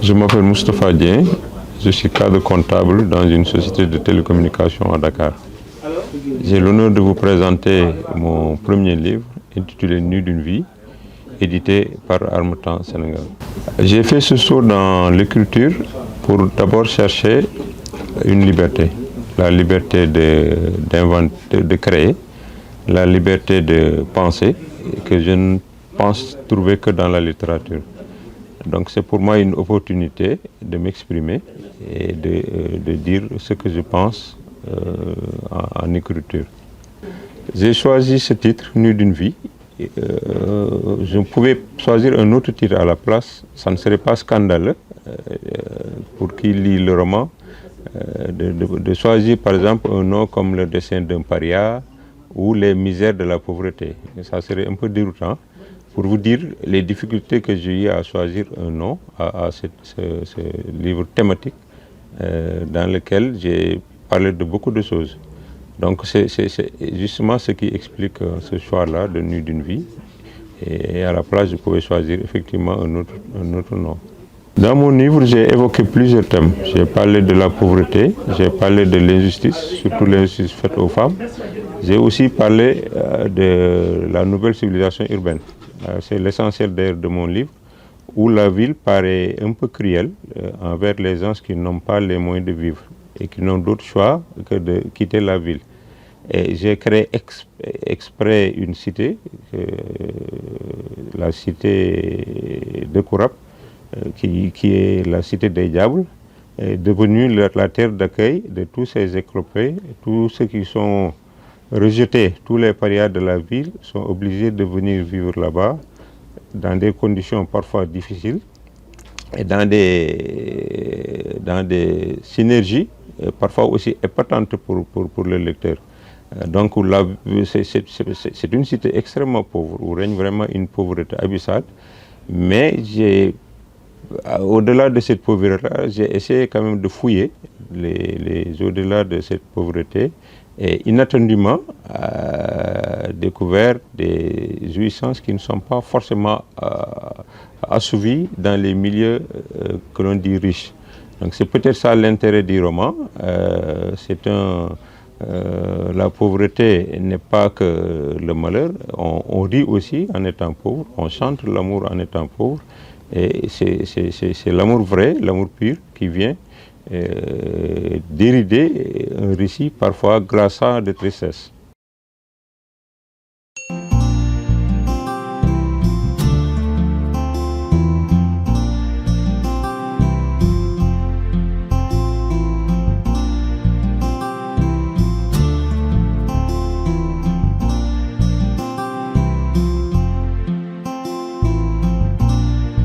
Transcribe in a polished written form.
Je m'appelle Moustapha Dien, je suis cadre comptable dans une société de télécommunications à Dakar. J'ai l'honneur de vous présenter mon premier livre intitulé Nuit d'une vie, édité par Harmattan Sénégal. J'ai fait ce saut dans l'écriture pour d'abord chercher une liberté. La liberté d'inventer, de créer, la liberté de penser, que je ne pense trouver que dans la littérature. Donc c'est pour moi une opportunité de m'exprimer et de dire ce que je pense en écriture. J'ai choisi ce titre, Nuit d'une vie. Je pouvais choisir un autre titre à la place, ça ne serait pas scandaleux pour qui lit le roman, de choisir par exemple un nom comme Le destin d'un paria ou Les misères de la pauvreté. Ça serait un peu déroutant pour vous dire les difficultés que j'ai eu à choisir un nom à ce livre thématique dans lequel j'ai parlé de beaucoup de choses. Donc c'est justement ce qui explique ce choix-là de Nuit d'une vie. Et à la place, je pouvais choisir effectivement un autre nom. Dans mon livre, j'ai évoqué plusieurs thèmes. J'ai parlé de la pauvreté, j'ai parlé de l'injustice, surtout l'injustice faite aux femmes. J'ai aussi parlé de la nouvelle civilisation urbaine. C'est l'essentiel d'ailleurs de mon livre, où la ville paraît un peu cruelle envers les gens qui n'ont pas les moyens de vivre et qui n'ont d'autre choix que de quitter la ville. Et j'ai créé exprès une cité, la cité de Kourab, qui est la cité des diables, est devenue la terre d'accueil de tous ces éclopés, tous ceux qui sont rejetés, tous les parias de la ville sont obligés de venir vivre là-bas, dans des conditions parfois difficiles, et dans des synergies parfois aussi épatantes pour le lecteur. Donc c'est une cité extrêmement pauvre, où règne vraiment une pauvreté abyssale, mais au-delà de cette pauvreté, j'ai essayé quand même de fouiller les au-delà de cette pauvreté et inattendument découvert des jouissances qui ne sont pas forcément assouvies dans les milieux que l'on dit riches. Donc c'est peut-être ça l'intérêt du roman. La pauvreté n'est pas que le malheur, on rit aussi en étant pauvre, on chante l'amour en étant pauvre, et c'est l'amour vrai, l'amour pur qui vient dérider un récit parfois glaçant de tristesse.